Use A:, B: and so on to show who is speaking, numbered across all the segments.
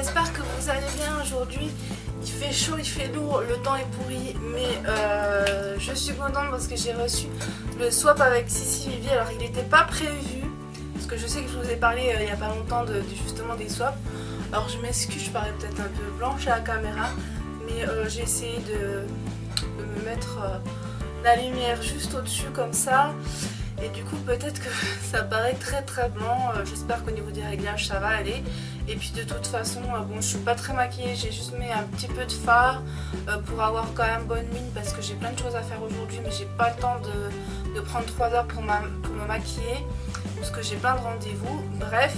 A: j'espère que vous allez bien aujourd'hui. Il fait chaud, il fait lourd, le temps est pourri, mais je suis contente parce que j'ai reçu le swap avec Sissi Vivi. Alors il n'était pas prévu, parce que je sais que je vous ai parlé il n'y a pas longtemps justement des swaps. Alors je m'excuse, je parais peut-être un peu blanche à la caméra, mais j'ai essayé de me mettre la lumière juste au-dessus comme ça. Et du coup peut-être que ça paraît très blanc, j'espère qu'au niveau des réglages ça va aller. Et puis de toute façon, bon, je suis pas très maquillée, j'ai juste mis un petit peu de fard pour avoir quand même bonne mine parce que j'ai plein de choses à faire aujourd'hui, mais j'ai pas le temps de prendre 3 heures pour me maquiller parce que j'ai plein de rendez-vous, bref.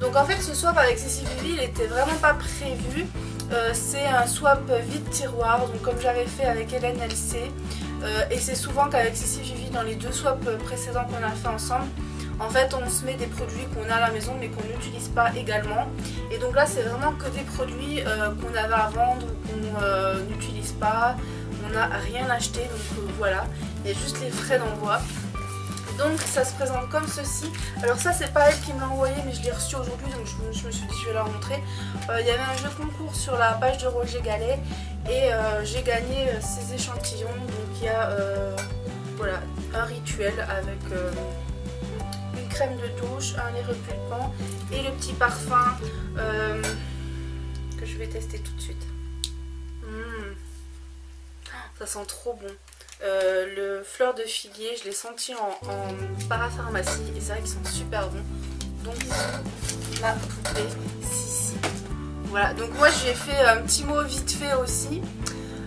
A: Donc en fait ce swap avec Sissi Vivi il était vraiment pas prévu, c'est un swap vide tiroir, donc comme j'avais fait avec Hélène LC. Et c'est souvent qu'avec Sissi Vivi dans les 2 swaps précédents qu'on a fait ensemble, en fait on se met des produits qu'on a à la maison mais qu'on n'utilise pas également. Et donc là c'est vraiment que des produits qu'on avait à vendre ou qu'on n'utilise pas, on n'a rien acheté, donc voilà, il y a juste les frais d'envoi. Donc ça se présente comme ceci. Alors ça c'est pas elle qui me l'a envoyé mais je l'ai reçu aujourd'hui, donc je me suis dit je vais la montrer. Il y avait un jeu concours sur la page de Roger Gallet et j'ai gagné ces échantillons. Donc il y a voilà, un rituel avec une crème de douche, un lait repulpant et le petit parfum que je vais tester tout de suite. Ça sent trop bon. Le fleur de figuier, je l'ai senti en parapharmacie et c'est vrai qu'ils sont super bons. Donc la poupée Sissi. Voilà, donc moi j'ai fait un petit mot vite fait aussi.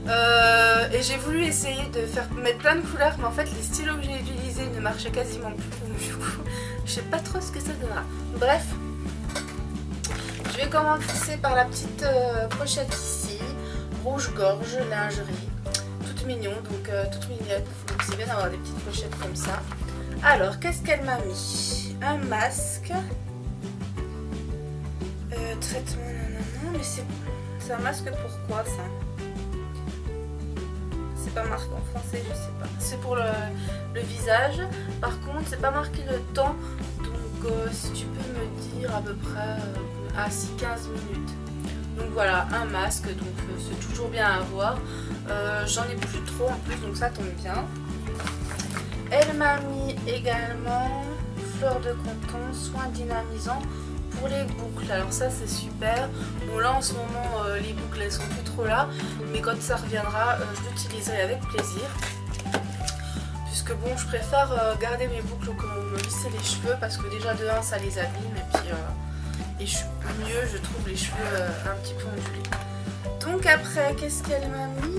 A: Et j'ai voulu essayer de mettre plein de couleurs, mais en fait les stylos que j'ai utilisés ne marchaient quasiment plus. Donc du coup, je sais pas trop ce que ça donnera. Bref, je vais commencer par la petite pochette ici. Rouge gorge, lingerie. Mignon, donc toute mignonne, donc c'est bien d'avoir des petites pochettes comme ça. Alors qu'est-ce qu'elle m'a mis? Un masque, traitement nanana, mais c'est un masque pourquoi ça? C'est pas marqué en français, je sais pas. C'est pour le visage, par contre c'est pas marqué le temps, donc si tu peux me dire à peu près à 6-15 minutes. Donc voilà, un masque, donc c'est toujours bien à avoir. J'en ai plus trop en plus, donc ça tombe bien. Elle m'a mis également fleur de coton, soin dynamisant pour les boucles. Alors ça c'est super. Bon là en ce moment les boucles elles sont plus trop là, mais quand ça reviendra je l'utiliserai avec plaisir. Puisque bon je préfère garder mes boucles que me lisser les cheveux parce que déjà de 1 ça les abîme et puis mieux je trouve les cheveux un petit peu ondulés. Donc après qu'est-ce qu'elle m'a mis?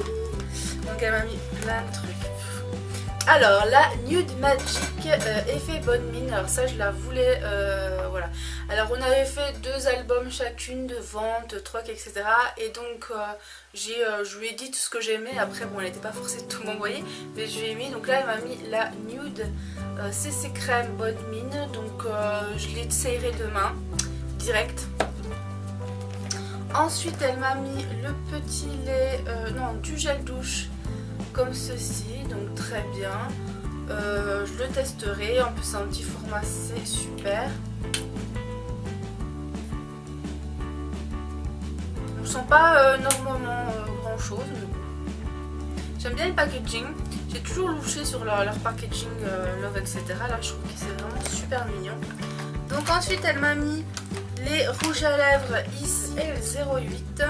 A: Donc elle m'a mis plein de trucs. Alors la Nude Magic effet bonne mine, alors ça je la voulais, voilà. Alors on avait fait 2 albums chacune de vente, trucs etc. Et donc je lui ai dit tout ce que j'aimais. Après bon elle n'était pas forcée de tout m'envoyer, mais je lui ai mis, donc là elle m'a mis la Nude CC crème bonne mine. Donc je l'essayerai demain, direct. Ensuite elle m'a mis le petit lait, non du gel douche comme ceci, donc très bien. Je le testerai, en plus c'est un petit format, c'est super. Je sens pas normalement grand chose, mais bon. J'aime bien le packaging, j'ai toujours louché sur leur packaging Love etc. Là je trouve que c'est vraiment super mignon. Donc ensuite elle m'a mis les rouges à lèvres ici L08.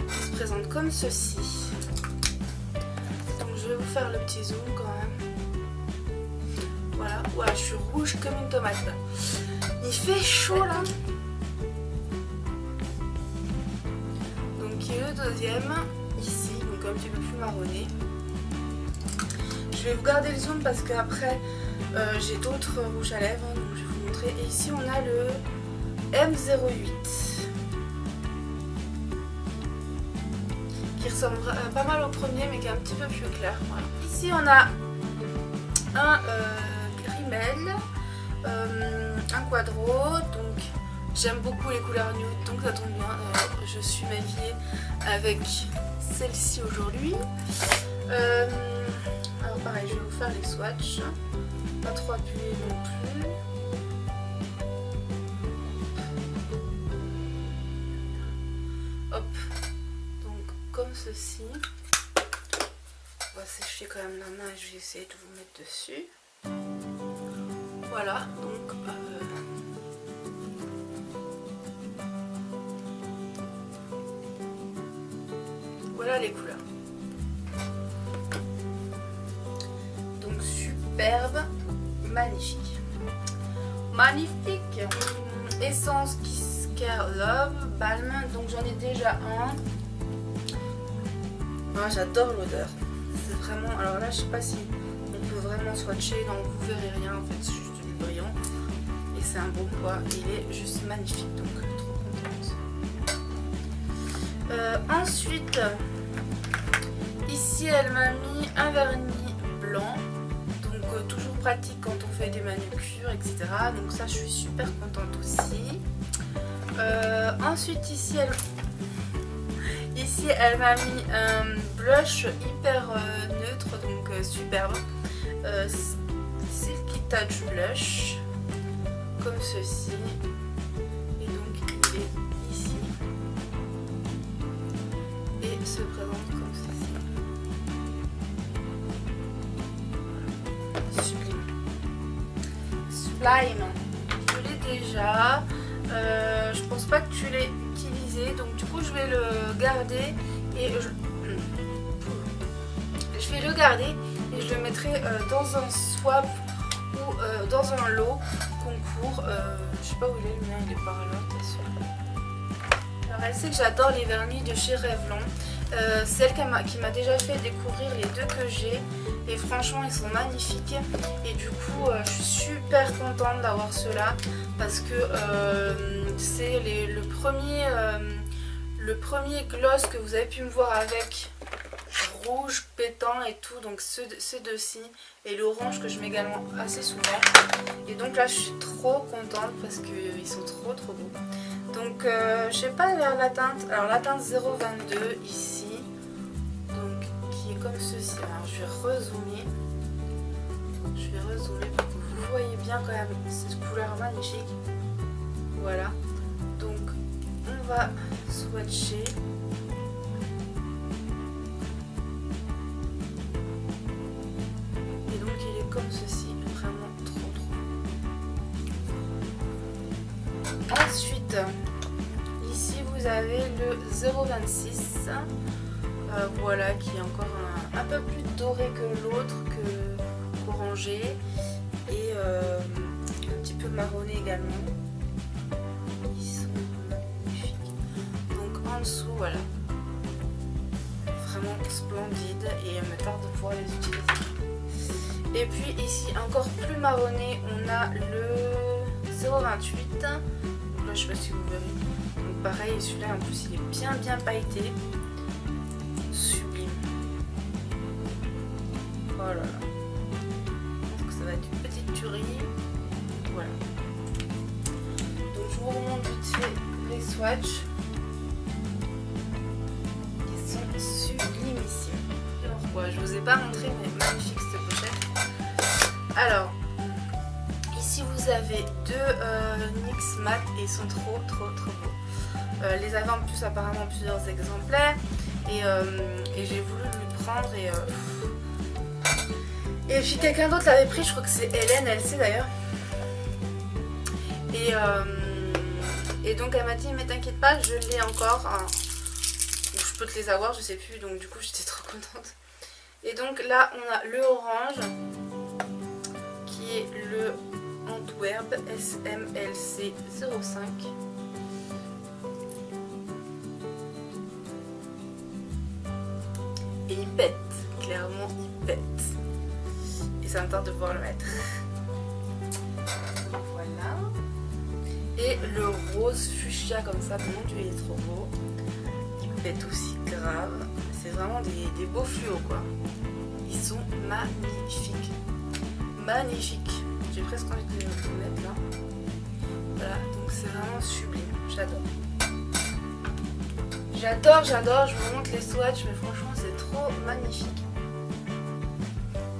A: Ils se présentent comme ceci. Donc je vais vous faire le petit zoom quand même. Voilà, ouais, je suis rouge comme une tomate là. Il fait chaud là. Donc il y a le deuxième ici, donc un petit peu plus marronné. Je vais vous garder le zoom parce qu'après j'ai d'autres rouges à lèvres, donc je vais vous montrer. Et ici on a le M08 qui ressemble pas mal au premier mais qui est un petit peu plus clair. Voilà. Ici on a un rimel, un quadro, donc j'aime beaucoup les couleurs nude, donc ça tombe bien. Je suis maquillée avec celle-ci aujourd'hui. Alors pareil, je vais vous faire les swatchs. Pas trop appuyé non plus. ceci. On va sécher quand même la main et je vais essayer de vous mettre dessus. Voilà, donc voilà les couleurs. Donc superbe, magnifique. Magnifique. Essence Kiss Care Love Balm. Donc j'en ai déjà un. Moi j'adore l'odeur. C'est vraiment. Alors là je sais pas si on peut vraiment swatcher. Donc vous verrez rien en fait. C'est juste du brillant. Et c'est un bon poids. Il est juste magnifique. Donc trop contente. Ensuite, ici elle m'a mis un vernis blanc. Toujours pratique quand on fait des manucures, etc. Donc ça, je suis super contente aussi. Ensuite, ici, elle m'a mis un blush hyper neutre, donc superbe. Silky Touch Blush, comme ceci. Et donc, il est ici. Et se présente comme ceci. Sublime, je l'ai déjà. Je pense pas que tu l'aies utilisé, donc du coup je vais le garder et je vais le garder et je le mettrai dans un swap ou dans un lot concours. Je sais pas où il est, le mien il est par là, t'es sûr. Alors elle sait que j'adore les vernis de chez Revlon. C'est elle qui m'a déjà fait découvrir les deux que j'ai et franchement ils sont magnifiques et du coup je suis super contente d'avoir ceux-là parce que c'est le premier gloss que vous avez pu me voir avec, rouge pétant et tout, donc ces deux-ci et l'orange que je mets également assez souvent et donc là je suis trop contente parce qu'ils sont trop beaux. Donc je sais pas vers la teinte, alors la teinte 022 ici, donc qui est comme ceci. Alors je vais rezoomer pour que vous voyez bien quand même cette couleur magnifique. Voilà, donc on va swatcher. Et donc il est comme ceci, vraiment trop. Ensuite, ici vous avez le 026, voilà, qui est encore un peu plus doré que l'autre, qu'orangé, et un petit peu marronné également. Ils sont magnifiques. Donc en dessous, voilà, vraiment splendide et il me tarde de pouvoir les utiliser. Et puis ici, encore plus marronné, on a le 028. Là, je sais pas si vous verrez. Donc pareil, celui-là en plus il est bien pailleté. Sublime. Oh là là. Je pense que ça va être une petite tuerie. Voilà. Donc je vous remonte vite fait les swatchs. Ils sont sublimissimes. Alors quoi, je vous ai pas montré mais magnifique cette pochette. Alors. Ici vous avez deux NYX Matte et ils sont trop beaux. Les avait en plus apparemment plusieurs exemplaires et j'ai voulu le prendre et puis quelqu'un d'autre l'avait pris, je crois que c'est Hélène, elle sait d'ailleurs. Et donc elle m'a dit mais t'inquiète pas, je l'ai encore, hein. Je peux te les avoir, je sais plus, donc du coup j'étais trop contente. Et donc là on a le orange qui est le Antwerp SMLC 05. Et il pète, clairement il pète. Et ça me tente de pouvoir le mettre. Voilà. Et le rose fuchsia comme ça, mon dieu il est trop beau. Il pète aussi grave. C'est vraiment des beaux fluos quoi. Ils sont magnifiques. Magnifiques. J'ai presque envie de les mettre là. Voilà, donc c'est vraiment sublime. J'adore. Je vous montre les swatchs, mais franchement c'est trop magnifique.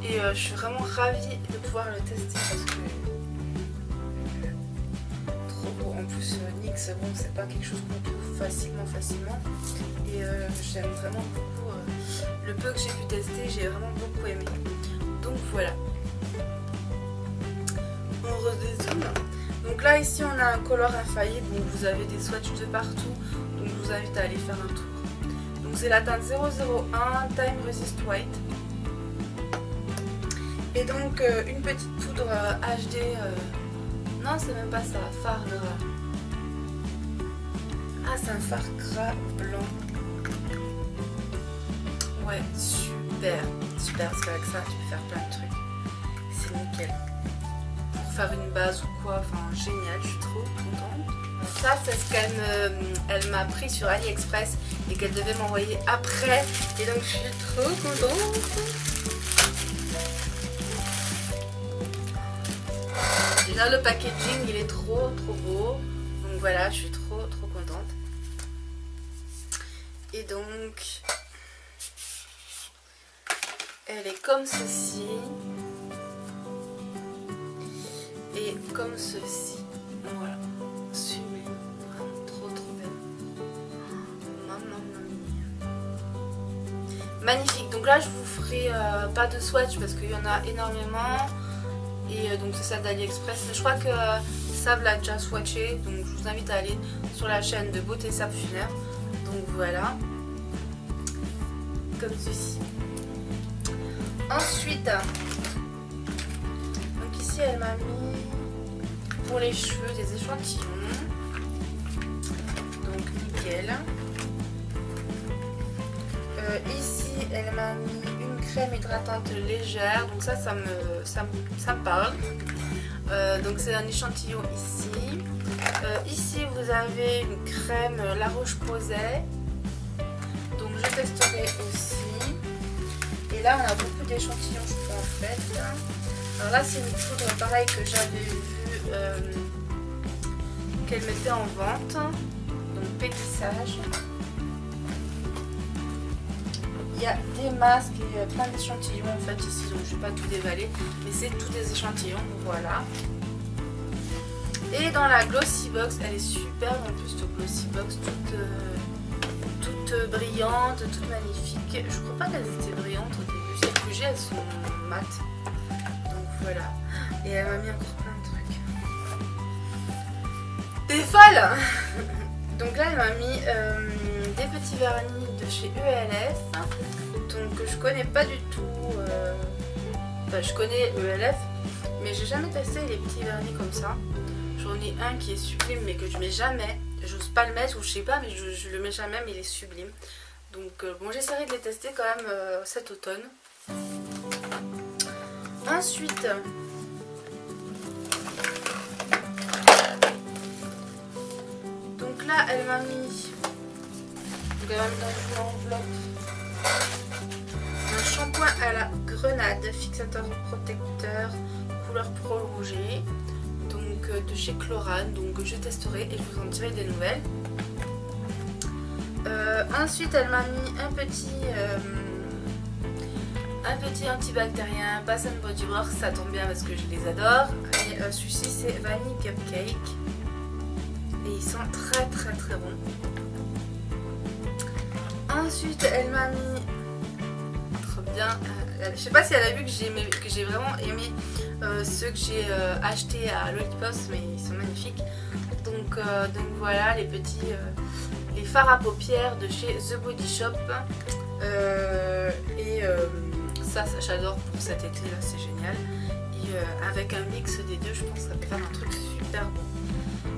A: Et je suis vraiment ravie de pouvoir le tester parce que trop beau. En plus NYX, bon, c'est pas quelque chose qu'on trouve facilement. Et j'aime vraiment beaucoup le peu que j'ai pu tester, j'ai vraiment beaucoup aimé. Donc voilà. On redézoome. Donc là ici on a un color infaillible, donc vous avez des swatchs de partout, donc je vous invite à aller faire un tour. Donc c'est la teinte 001 Time Resist White. Et donc une petite poudre HD, non c'est même pas ça, fard gras. Ah c'est un fard gras blanc. Ouais, super, super, parce qu'avec ça tu peux faire plein de trucs. C'est nickel. Pour faire une base ou quoi, enfin génial, je suis trop contente. Ça c'est ce qu'elle m'a pris sur AliExpress et qu'elle devait m'envoyer après. Et donc je suis trop contente. Déjà le packaging il est trop beau. Donc voilà, je suis trop contente. Et donc elle est comme ceci et comme ceci. Voilà, sublime, trop belle. Maman mia. Magnifique. Donc là je vous ferai pas de swatch parce qu'il y en a énormément. Et donc c'est ça d'AliExpress. Je crois que Sab l'a déjà swatché. Donc je vous invite à aller sur la chaîne de Beauté Sab Funeur. Donc voilà. Comme ceci. Ensuite, donc ici elle m'a mis pour les cheveux des échantillons. Donc nickel. Ici elle m'a mis une crème hydratante légère. Donc ça me parle. Donc c'est un échantillon ici. Ici vous avez une crème La Roche-Posay. Donc je testerai aussi. Et là on a beaucoup d'échantillons je crois en fait. Alors là c'est une poudre pareil que j'avais vu qu'elle mettait en vente. Donc pétissage. Il y a des masques et plein d'échantillons en fait ici, donc je ne vais pas tout dévaler, mais c'est tous des échantillons, voilà. Et dans la Glossy Box, elle est superbe en plus, cette Glossy Box, toute brillante, toute magnifique. Je crois pas qu'elles étaient brillantes au début, celles que j'ai elles sont mates. Donc voilà, et elle m'a mis encore plein de trucs. T'es folle. Donc là elle m'a mis des petits vernis de chez ELF, donc je connais pas du tout, enfin je connais ELF mais j'ai jamais testé les petits vernis comme ça. J'en ai un qui est sublime mais que je mets jamais, j'ose pas le mettre ou je sais pas mais je le mets jamais mais il est sublime. Donc bon j'essaierai de les tester quand même cet automne. Ensuite donc là elle m'a mis dans une enveloppe un shampoing à la grenade, fixateur protecteur, couleur prolongée, donc de chez Chlorane, donc je testerai et je vous en dirai des nouvelles. Ensuite elle m'a mis un petit antibactérien Bath & Body Works, ça tombe bien parce que je les adore. Et celui-ci c'est Vanille Cupcake et ils sont très bons. Ensuite elle m'a mis trop bien, je sais pas si elle a vu que j'ai vraiment aimé ceux que j'ai achetés à Lollipops mais ils sont magnifiques. Donc voilà les petits les fards à paupières de chez The Body Shop. Ça j'adore pour cet été là, c'est génial. Et avec un mix des deux je pense que ça peut faire un truc super bon.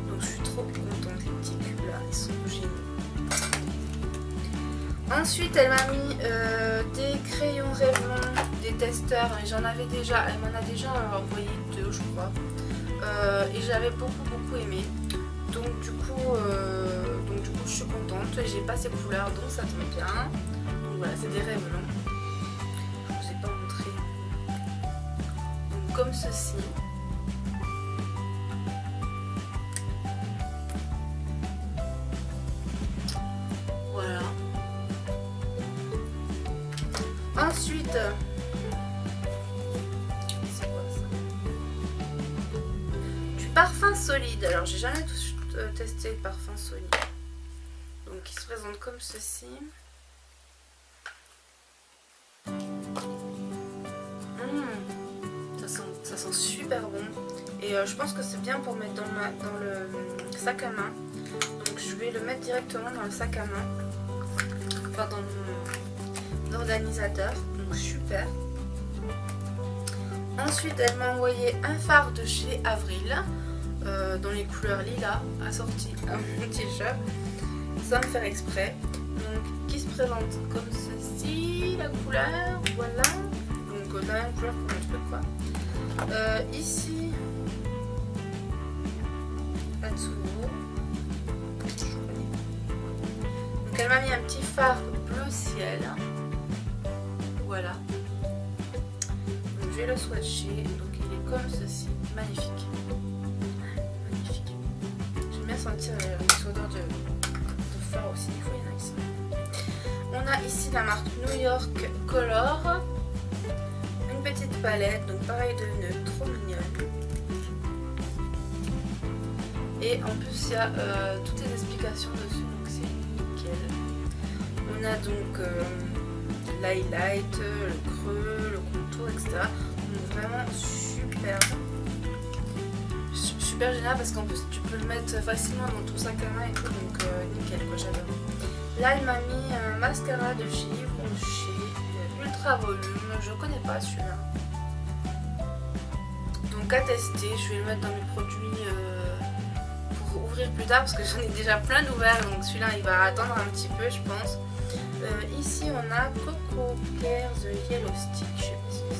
A: Donc je suis trop contente, les petits cubes là ils sont géniaux. Ensuite elle m'a mis des crayons Revlon, des testeurs, j'en avais déjà, elle m'en a déjà envoyé 2 je crois. Et j'avais beaucoup aimé. Donc du coup je suis contente, j'ai pas ces couleurs donc ça tombe bien. Donc voilà c'est des Revlon. Je vous ai pas montré. Donc comme ceci. Voilà. Ensuite, c'est quoi ça? Du parfum solide. Alors j'ai jamais testé le parfum solide. Donc il se présente comme ceci. super bon. Et je pense que c'est bien pour mettre dans le sac à main. Donc je vais le mettre directement dans le sac à main. Enfin dans mon organisateur. Donc super. Ensuite elle m'a envoyé un fard de chez Avril. Dans les couleurs lilas, assorti à mon t-shirt. Sans me faire exprès. Donc qui se présente comme ceci. La couleur. Voilà. Donc la même couleur que mon truc quoi. Ici, Atsuo. Donc elle m'a mis un petit phare bleu ciel. Voilà. Donc je vais le swatcher. Donc il est comme ceci. Magnifique. Magnifique. J'aime bien sentir les odeurs de phare aussi. Des fois il y en a qui sont. On a ici la marque New York Color. Une petite palette, donc pareil de nœuds, trop mignonne. Et en plus il y a toutes les explications dessus, donc c'est nickel. On a donc l'highlight, le creux, le contour, etc. Donc vraiment super. Super génial parce qu'en plus tu peux le mettre facilement dans ton sac à main et tout, donc nickel quoi, j'adore. Là elle m'a mis un mascara de Givenchy. Ultra volume, je connais pas celui-là. Donc à tester, je vais le mettre dans mes produits pour ouvrir plus tard parce que j'en ai déjà plein d'ouverts, donc celui-là il va attendre un petit peu je pense. Ici on a Coco Care The Yellow Stick, je sais pas ce que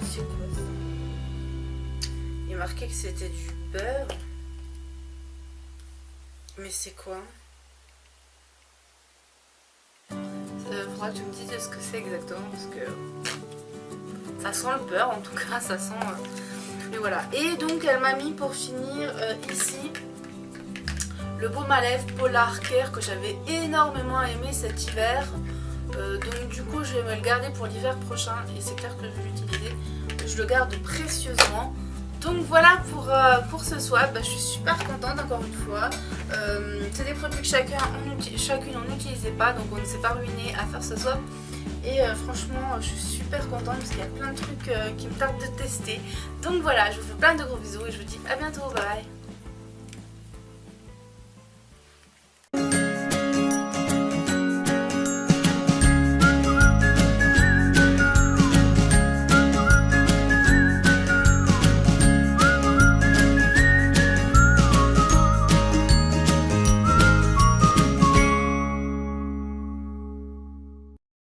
A: c'est. C'est quoi ça? Il est marqué que c'était du beurre. Mais c'est quoi? Faudra que tu me dises ce que c'est exactement parce que ça sent le beurre en tout cas, ça sent. Mais voilà. Et donc elle m'a mis pour finir ici le baume à lèvres Polar Care que j'avais énormément aimé cet hiver. Donc du coup je vais me le garder pour l'hiver prochain et c'est clair que je vais l'utiliser. Je le garde précieusement. Donc voilà pour ce swap, je suis super contente encore une fois. C'est des produits que chacune on n'utilisait pas, donc on ne s'est pas ruiné à faire ce swap. Et franchement je suis super contente parce qu'il y a plein de trucs qui me tardent de tester. Donc voilà, je vous fais plein de gros bisous et je vous dis à bientôt, bye.